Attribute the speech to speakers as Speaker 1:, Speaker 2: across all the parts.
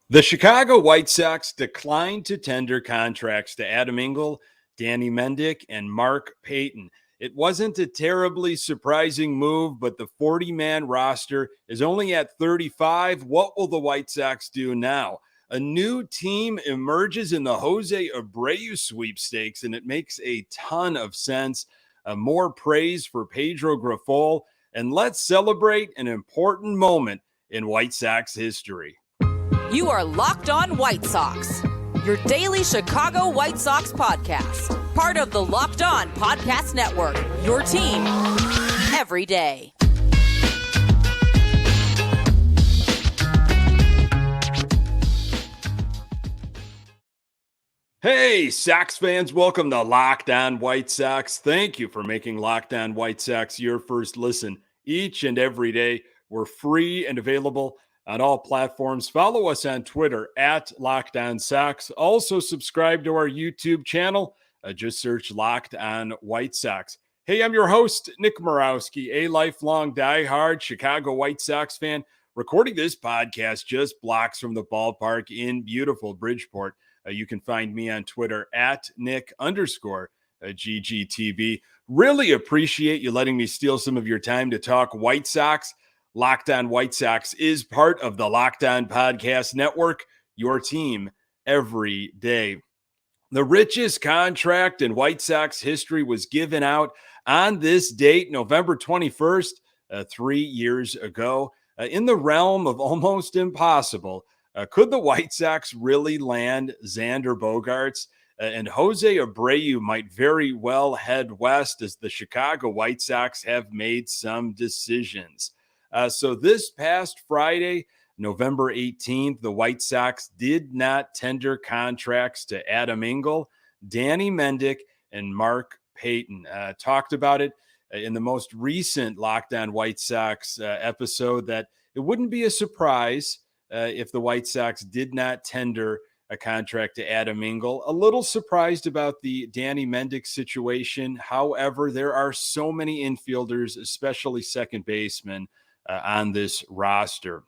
Speaker 1: The Chicago White Sox declined to tender contracts to Adam Engel, Danny Mendick, and Mark Payton. It wasn't a terribly surprising move, but the 40-man roster is only at 35. What will the White Sox do now? A new team emerges in the Jose Abreu sweepstakes, and it makes a ton of sense. More praise for Pedro Grifol, and let's celebrate an important moment in White Sox history.
Speaker 2: You are Locked On White Sox, your daily Chicago White Sox podcast. Part of the Locked On Podcast Network, your team every day.
Speaker 1: Hey, Sox fans, welcome to Locked On White Sox. Thank you for making Locked On White Sox your first listen each and every day. We're free and available on all platforms. Follow us on Twitter at Locked On Sox. Also subscribe to our YouTube channel. Just search Locked On White Sox. Hey, I'm your host, Nick Morawski, a lifelong diehard Chicago White Sox fan, recording this podcast just blocks from the ballpark in beautiful Bridgeport. You can find me on Twitter at Nick_GGTV. Really appreciate you letting me steal some of your time to talk White Sox. Locked On White Sox is part of the Locked On Podcast Network, your team every day. The richest contract in White Sox history was given out on this date, November 21st, 3 years ago. In the realm of almost impossible, could the White Sox really land Xander Bogaerts? And Jose Abreu might very well head west, as the Chicago White Sox have made some decisions. So this past Friday, November 18th, the White Sox did not tender contracts to Adam Engel, Danny Mendick, and Mark Payton. Talked about it in the most recent Locked On White Sox episode that it wouldn't be a surprise if the White Sox did not tender a contract to Adam Engel. A little surprised about the Danny Mendick situation. However, there are so many infielders, especially second basemen, on this roster.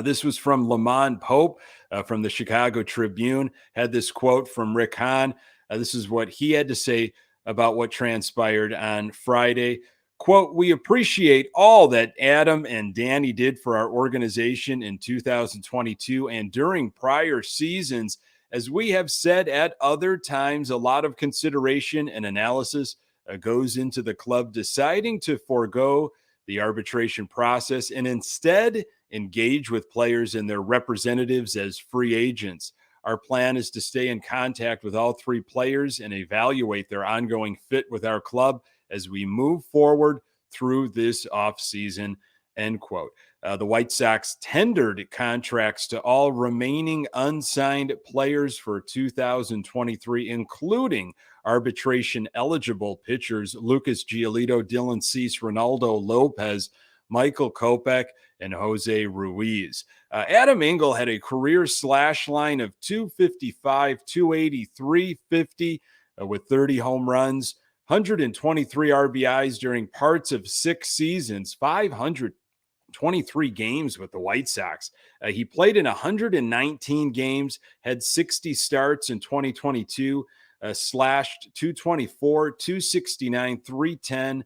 Speaker 1: This was from Lamont Pope from the Chicago Tribune. Had this quote from Rick Hahn. This is what he had to say about what transpired on Friday. Quote, "We appreciate all that Adam and Danny did for our organization in 2022 and during prior seasons. As we have said at other times, a lot of consideration and analysis goes into the club deciding to forego the arbitration process and instead engage with players and their representatives as free agents. Our plan is to stay in contact with all three players and evaluate their ongoing fit with our club as we move forward through this offseason," end quote. The White Sox tendered contracts to all remaining unsigned players for 2023, including arbitration-eligible pitchers Lucas Giolito, Dylan Cease, Ronaldo Lopez, Michael Kopech, and Jose Ruiz. Adam Engel had a career slash line of 255, 280, 350 with 30 home runs, 123 RBIs during parts of 6 seasons, 523 games with the White Sox. He played in 119 games, had 60 starts in 2022, slashed 224, 269, 310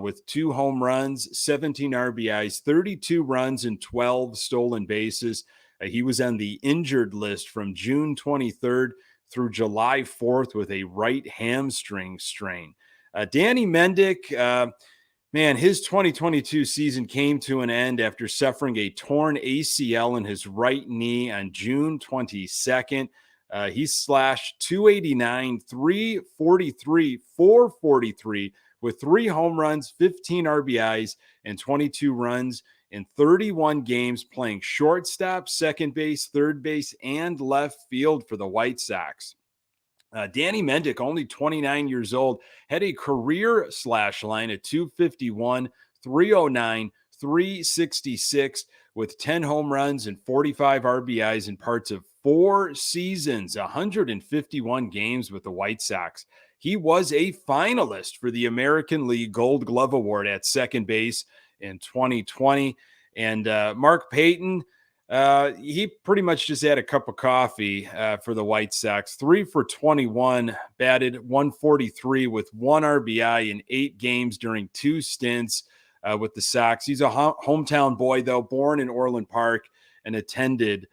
Speaker 1: with 2 home runs, 17 RBIs, 32 runs, and 12 stolen bases. He was on the injured list from June 23rd through July 4th with a right hamstring strain. Danny Mendick, his 2022 season came to an end after suffering a torn ACL in his right knee on June 22nd. He slashed 289, 343, 443 with 3 home runs, 15 RBIs, and 22 runs in 31 games, playing shortstop, second base, third base, and left field for the White Sox. Danny Mendick, only 29 years old, had a career slash line at 251, 309, 366 with 10 home runs and 45 RBIs in parts of 4 seasons, 151 games with the White Sox. He was a finalist for the American League Gold Glove Award at second base in 2020. And Mark Payton, He pretty much just had a cup of coffee for the White Sox. 3 for 21, batted 143 with 1 RBI in 8 games during 2 stints with the Sox. He's a hometown boy, though, born in Orland Park and attended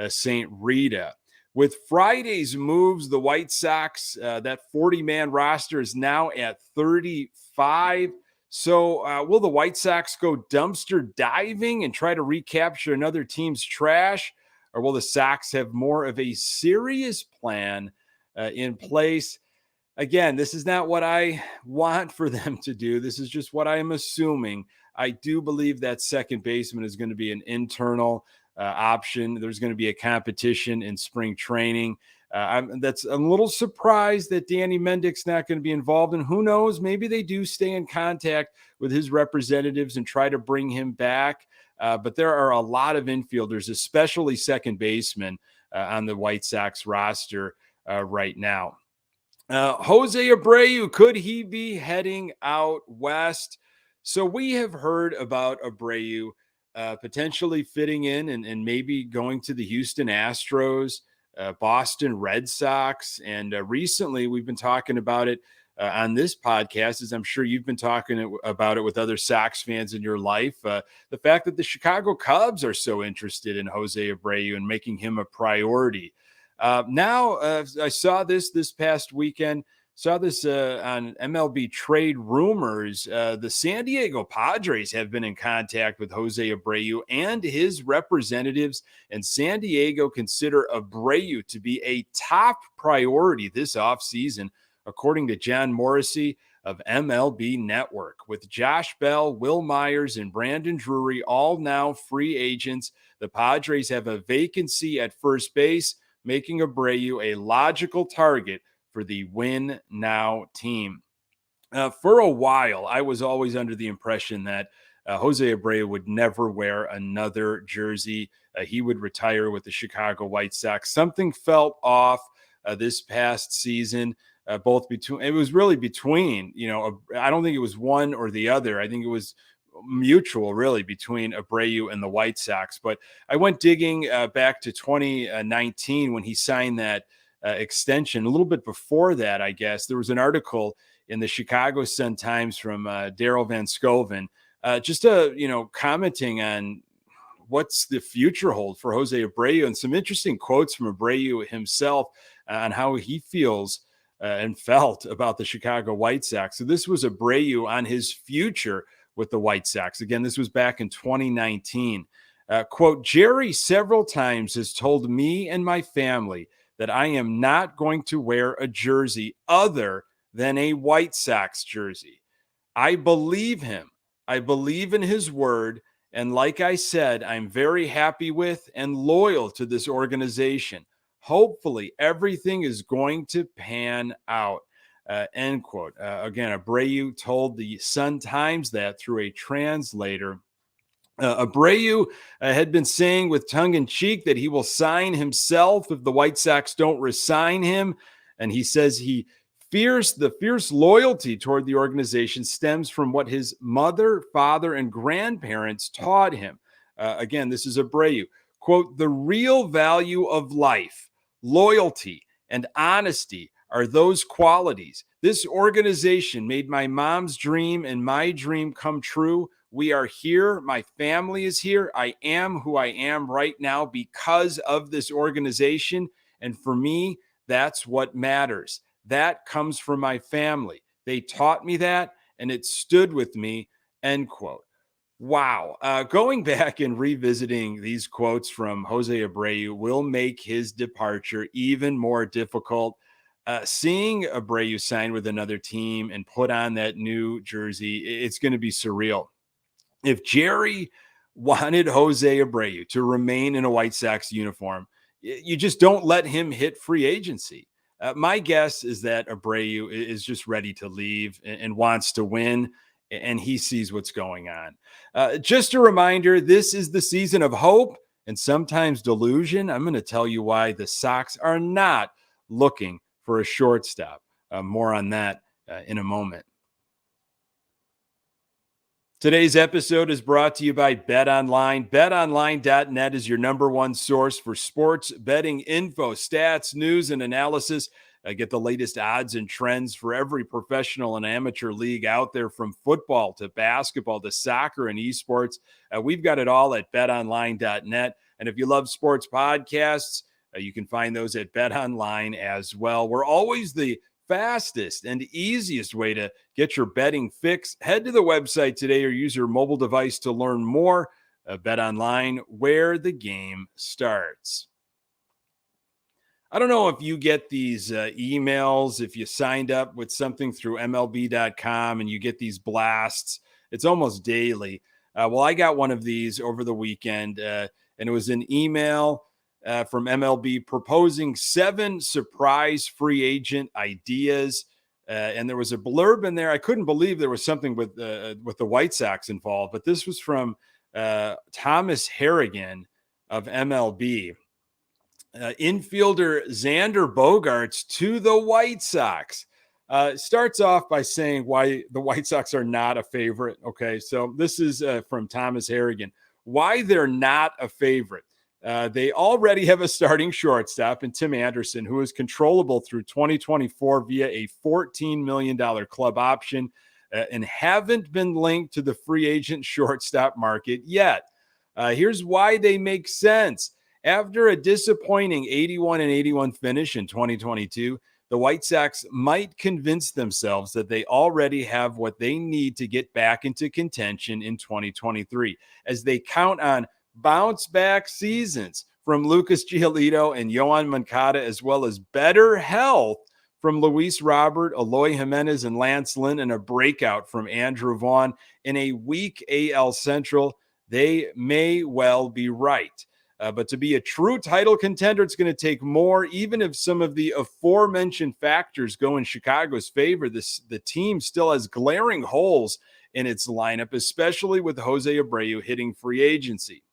Speaker 1: St. Rita. With Friday's moves, the White Sox, that 40-man roster is now at 35. So will the White Sox go dumpster diving and try to recapture another team's trash? Or will the Sox have more of a serious plan in place? Again, this is not what I want for them to do. This is just what I am assuming. I do believe that second baseman is going to be an internal option. There's going to be a competition in spring training. I'm a little surprised that Danny Mendick's not going to be involved. And who knows, maybe they do stay in contact with his representatives and try to bring him back. But there are a lot of infielders, especially second basemen, on the White Sox roster right now. Jose Abreu, could he be heading out west? So we have heard about Abreu potentially fitting in and maybe going to the Houston Astros, Boston Red Sox. And recently we've been talking about it on this podcast, as I'm sure you've been talking about it with other Sox fans in your life. The fact that the Chicago Cubs are so interested in Jose Abreu and making him a priority. Now, I saw this past weekend. Saw this on MLB Trade Rumors. The San Diego Padres have been in contact with Jose Abreu and his representatives, and San Diego consider Abreu to be a top priority this offseason, according to John Morrissey of MLB Network. With Josh Bell, Will Myers, and Brandon Drury all now free agents, the Padres have a vacancy at first base, making Abreu a logical target for the win now team. For a while, I was always under the impression that Jose Abreu would never wear another jersey. He would retire with the Chicago White Sox. Something felt off this past season. It was really between, I don't think it was one or the other. I think it was mutual, really, between Abreu and the White Sox. But I went digging back to 2019 when he signed that extension. A little bit before that, I guess, there was an article in the Chicago Sun-Times from Daryl Van Scoven, just commenting on what's the future hold for Jose Abreu, and some interesting quotes from Abreu himself on how he feels and felt about the Chicago White Sox. So this was Abreu on his future with the White Sox. Again, this was back in 2019. Quote, Jerry several times has told me and my family that I am not going to wear a jersey other than a White Sox jersey. I believe him. I believe in his word. And like I said, I'm very happy with and loyal to this organization. Hopefully, everything is going to pan out. End quote. Again, Abreu told the Sun-Times that through a translator. Abreu had been saying with tongue-in-cheek that he will sign himself if the White Sox don't re-sign him. And he says the fierce loyalty toward the organization stems from what his mother, father, and grandparents taught him. Again, this is Abreu. Quote, the real value of life, loyalty, and honesty are those qualities. This organization made my mom's dream and my dream come true. We are here. My family is here. I am who I am right now because of this organization. And for me, that's what matters. That comes from my family. They taught me that, and it stood with me, end quote. Wow. Going back and revisiting these quotes from Jose Abreu will make his departure even more difficult. Seeing Abreu sign with another team and put on that new jersey, it's going to be surreal. If Jerry wanted Jose Abreu to remain in a White Sox uniform, you just don't let him hit free agency. My guess is that Abreu is just ready to leave and wants to win, and he sees what's going on. Just a reminder, this is the season of hope and sometimes delusion. I'm going to tell you why the Sox are not looking for a shortstop. More on that in a moment. Today's episode is brought to you by BetOnline. BetOnline.net is your number one source for sports betting info, stats, news, and analysis. Get the latest odds and trends for every professional and amateur league out there, from football to basketball to soccer and esports. We've got it all at BetOnline.net. And if you love sports podcasts, you can find those at BetOnline as well. We're always the fastest and easiest way to get your betting fix. Head to the website today or use your mobile device to learn more. BetOnline, where the game starts. I don't know if you get these emails, if you signed up with something through MLB.com and you get these blasts. It's almost daily. Well, I got one of these over the weekend, and it was an email from MLB proposing 7 surprise free agent ideas. And there was a blurb in there. I couldn't believe there was something with the White Sox involved, but this was from Thomas Harrigan of MLB. Infielder Xander Bogaerts to the White Sox. Starts off by saying why the White Sox are not a favorite. Okay, so this is from Thomas Harrigan. Why they're not a favorite. They already have a starting shortstop in Tim Anderson, who is controllable through 2024 via a $14 million club option, and haven't been linked to the free agent shortstop market yet. Here's why they make sense. After a disappointing 81-81 finish in 2022, the White Sox might convince themselves that they already have what they need to get back into contention in 2023, as they count on bounce back seasons from Lucas Giolito and Yohan Moncada, as well as better health from Luis Robert, Eloy Jimenez, and Lance Lynn, and a breakout from Andrew Vaughn. In a weak AL Central, they may well be right. But to be a true title contender, it's going to take more. Even if some of the aforementioned factors go in Chicago's favor, the team still has glaring holes in its lineup, especially with Jose Abreu hitting free agency.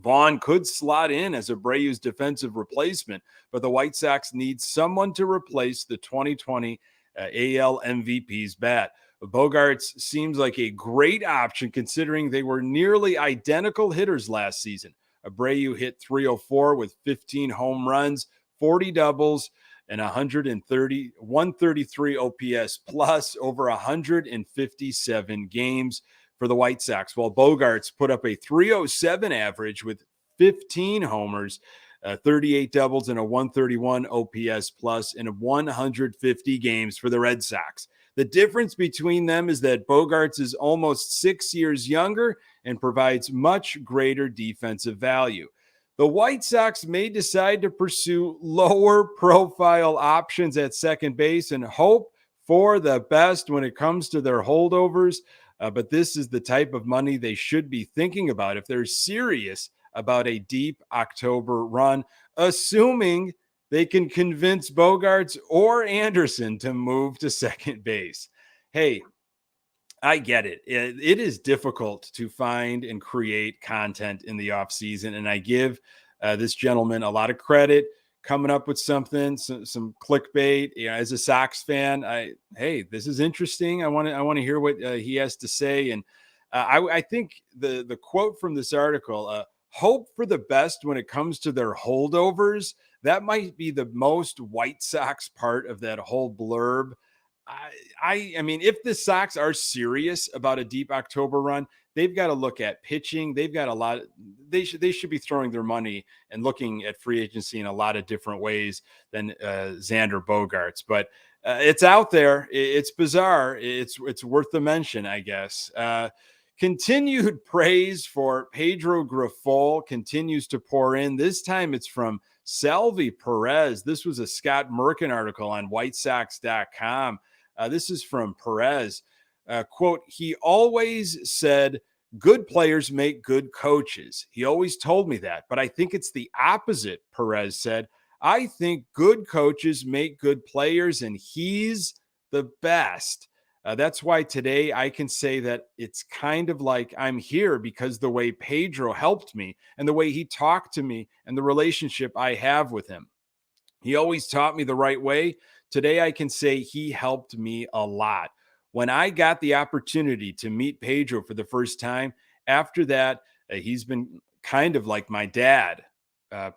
Speaker 1: Vaughn could slot in as Abreu's defensive replacement, but the White Sox need someone to replace the 2020 AL MVP's bat. Bogaerts seems like a great option considering they were nearly identical hitters last season. Abreu hit .304 with 15 home runs, 40 doubles, and 133 OPS plus over 157 games for the White Sox, while Bogaerts put up a .307 average with 15 homers, 38 doubles, and a 131 OPS plus in 150 games for the Red Sox. The difference between them is that Bogaerts is almost 6 years younger and provides much greater defensive value. The White Sox may decide to pursue lower profile options at second base and hope for the best when it comes to their holdovers. But this is the type of money they should be thinking about if they're serious about a deep October run, assuming they can convince Bogaerts or Anderson to move to second base. Hey, I get it. It is difficult to find and create content in the offseason, and I give this gentleman a lot of credit coming up with something, some clickbait. You know, as a Sox fan, hey, this is interesting. I want to hear what he has to say. And I think the quote from this article, hope for the best when it comes to their holdovers, that might be the most White Sox part of that whole blurb. I mean, if the Sox are serious about a deep October run, they've got to look at pitching. They've got a lot. They should be throwing their money and looking at free agency in a lot of different ways than Xander Bogaerts. But it's out there. It's bizarre. It's worth the mention, I guess. Continued praise for Pedro Grifol continues to pour in. This time it's from Salvi Perez. This was a Scott Merkin article on WhiteSox.com. This is from Perez. Quote, he always said, good players make good coaches. He always told me that, but I think it's the opposite, Perez said. I think good coaches make good players, and he's the best. That's why today I can say that it's kind of like I'm here because the way Pedro helped me and the way he talked to me and the relationship I have with him. He always taught me the right way. Today I can say he helped me a lot. When I got the opportunity to meet Pedro for the first time, after that, he's been kind of like my dad,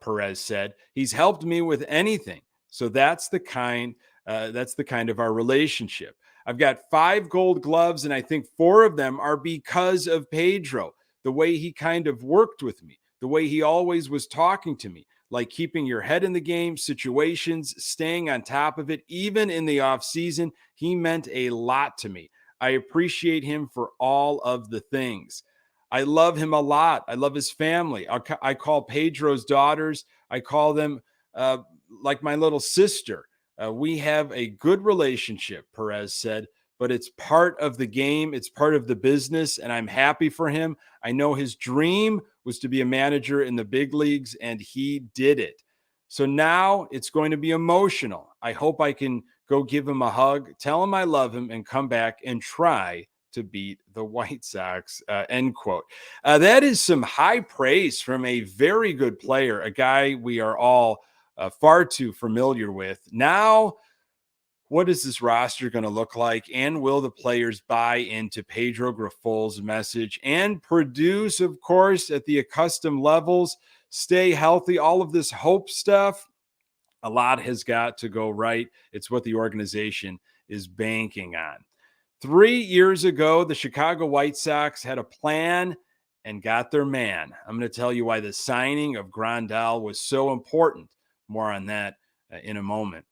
Speaker 1: Perez said. He's helped me with anything. So that's the kind of our relationship. I've got 5 gold gloves, and I think 4 of them are because of Pedro, the way he kind of worked with me, the way he always was talking to me, like keeping your head in the game, situations, staying on top of it, even in the off season. He meant a lot to me. I appreciate him for all of the things. I love him a lot. I love his family. I call Pedro's daughters, I call them like my little sister. We have a good relationship, Perez said, but it's part of the game. It's part of the business, and I'm happy for him. I know his dream was to be a manager in the big leagues, and he did it. So now it's going to be emotional. I hope I can go give him a hug, tell him I love him, and come back and try to beat the White Sox, end quote. That is some high praise from a very good player, a guy we are all far too familiar with. Now, what is this roster going to look like? And will the players buy into Pedro Grifol's message and produce, of course, at the accustomed levels, stay healthy, all of this hope stuff? A lot has got to go right. It's what the organization is banking on. 3 years ago, the Chicago White Sox had a plan and got their man. I'm going to tell you why the signing of Grandal was so important. More on that in a moment.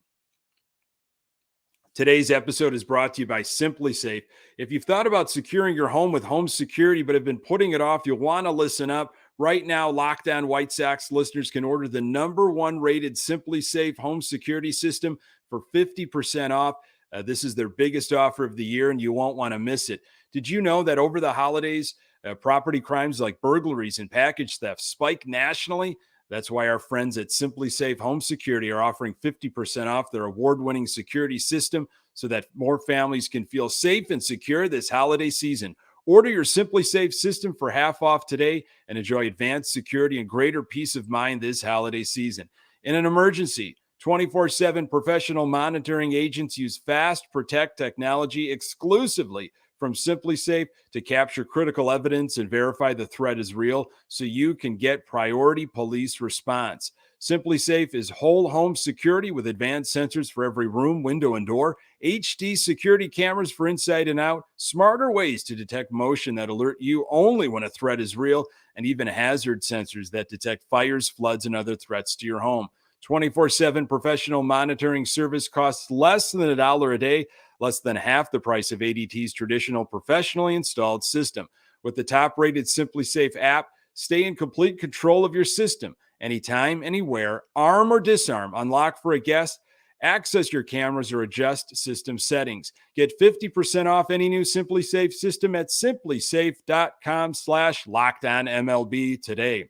Speaker 1: Today's episode is brought to you by Simply Safe. If you've thought about securing your home with home security but have been putting it off, you'll want to listen up. Right now, Locked On White Sox listeners can order the #1 rated Simply Safe home security system for 50% off. This is their biggest offer of the year, and you won't want to miss it. Did you know that over the holidays, property crimes like burglaries and package theft spike nationally? That's why our friends at Simply Safe Home Security are offering 50% off their award-winning security system so that more families can feel safe and secure this holiday season. Order your Simply Safe system for half off today and enjoy advanced security and greater peace of mind this holiday season. In an emergency, 24/7 professional monitoring agents use Fast Protect technology exclusively from Simply Safe to capture critical evidence and verify the threat is real so you can get priority police response. Simply Safe is whole home security with advanced sensors for every room, window, and door, HD security cameras for inside and out, smarter ways to detect motion that alert you only when a threat is real, and even hazard sensors that detect fires, floods, and other threats to your home. 24/7 professional monitoring service costs less than $1 a day, less than half the price of ADT's traditional professionally installed system. With the top-rated Simply Safe app, stay in complete control of your system. Anytime, anywhere, arm or disarm, unlock for a guest, access your cameras, or adjust system settings. Get 50% off any new Simply Safe system at simplysafe.com/LockedOnMLB today.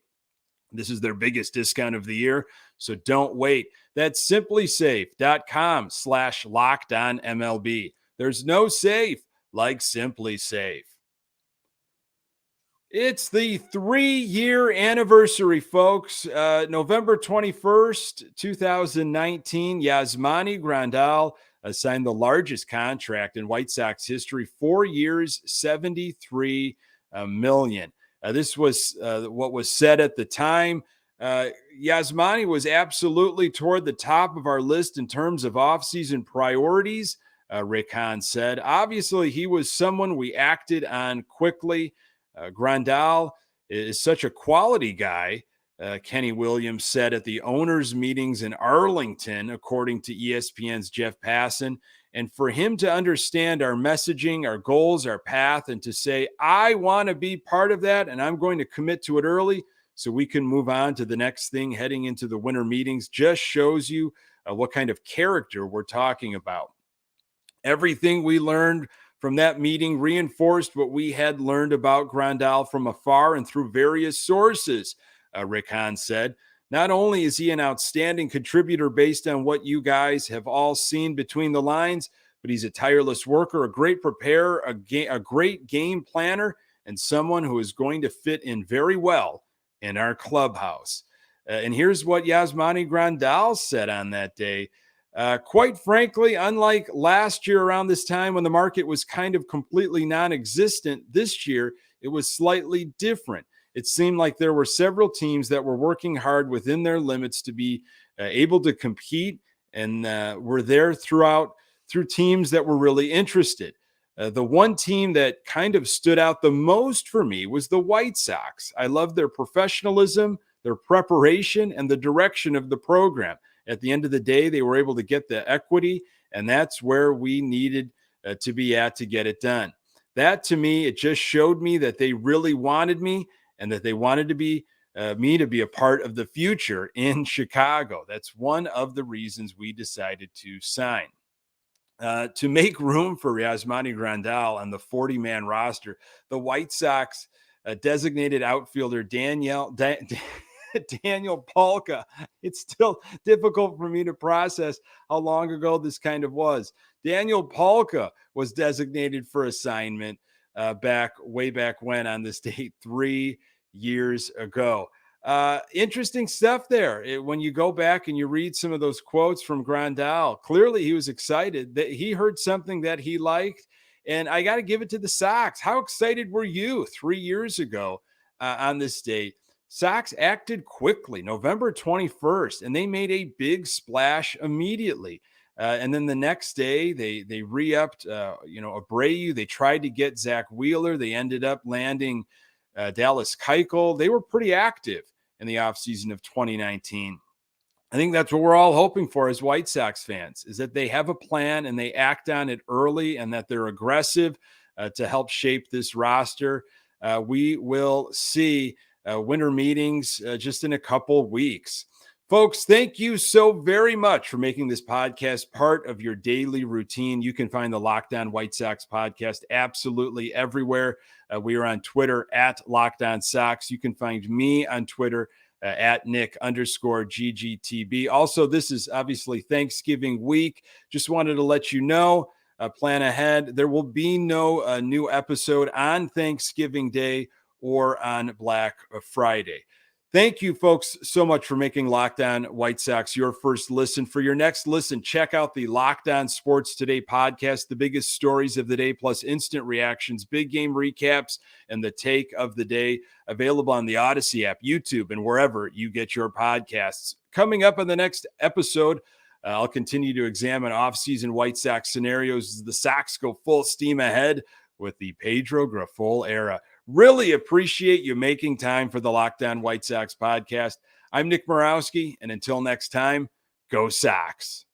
Speaker 1: This is their biggest discount of the year, so don't wait. That's simplysafe.com/LockedOnMLB. There's no safe like Simply Safe. It's the 3-year anniversary, folks. November 21st, 2019, Yasmani Grandal signed the largest contract in White Sox history, 4 years, $73 million. This was what was said at the time. Yasmani was absolutely toward the top of our list in terms of offseason priorities, Rick Hahn said. Obviously, he was someone we acted on quickly. Grandal is such a quality guy, Kenny Williams said at the owners' meetings in Arlington, according to ESPN's Jeff Passan. And for him to understand our messaging, our goals, our path, and to say, I want to be part of that, and I'm going to commit to it early so we can move on to the next thing heading into the winter meetings, just shows you what kind of character we're talking about. Everything we learned from that meeting reinforced what we had learned about Grandal from afar and through various sources, Rick Hahn said. Not only is he an outstanding contributor based on what you guys have all seen between the lines, but he's a tireless worker, a great preparer, a great game planner, and someone who is going to fit in very well in our clubhouse. And here's what Yasmani Grandal said on that day. Quite frankly, unlike last year around this time when the market was kind of completely non-existent, this year it was slightly different. It seemed like there were several teams that were working hard within their limits to be able to compete, and were there through teams that were really interested. The one team that kind of stood out the most for me was the White Sox. I love their professionalism, their preparation, and the direction of the program. At the end of the day, they were able to get the equity, and that's where we needed to be at to get it done. That, to me, it just showed me that they really wanted me and that they wanted to be me to be a part of the future in Chicago. That's one of the reasons we decided to sign. To make room for Yasmani Grandal on the 40-man roster, the White Sox designated outfielder Daniel Palka. It's still difficult for me to process how long ago this kind of was. Daniel Palka was designated for assignment way back when on this date 3 years ago. Interesting stuff there. When you go back and you read some of those quotes from Grandal, clearly he was excited that he heard something that he liked. And I got to give it to the Sox. How excited were you 3 years ago on this date? Sox acted quickly, November 21st, and they made a big splash immediately. And then the next day, they re-upped, Abreu. They tried to get Zach Wheeler. They ended up landing Dallas Keuchel. They were pretty active in the offseason of 2019. I think that's what we're all hoping for as White Sox fans, is that they have a plan and they act on it early, and that they're aggressive to help shape this roster. We will see winter meetings just in a couple weeks. Folks, thank you so very much for making this podcast part of your daily routine. You can find the Locked On White Sox podcast absolutely everywhere. We are on Twitter at Locked On Sox. You can find me on Twitter at Nick_GGTB. Also, this is obviously Thanksgiving week. Just wanted to let you know, plan ahead. There will be no new episode on Thanksgiving Day or on Black Friday. Thank you, folks, so much for making Locked On White Sox your first listen. For your next listen, check out the Locked On Sports Today podcast, the biggest stories of the day, plus instant reactions, big game recaps, and the take of the day, available on the Odyssey app, YouTube, and wherever you get your podcasts. Coming up on the next episode, I'll continue to examine offseason White Sox scenarios as the Sox go full steam ahead with the Pedro Grifol era. Really appreciate you making time for the Locked On White Sox podcast. I'm Nick Morawski, and until next time, go Sox.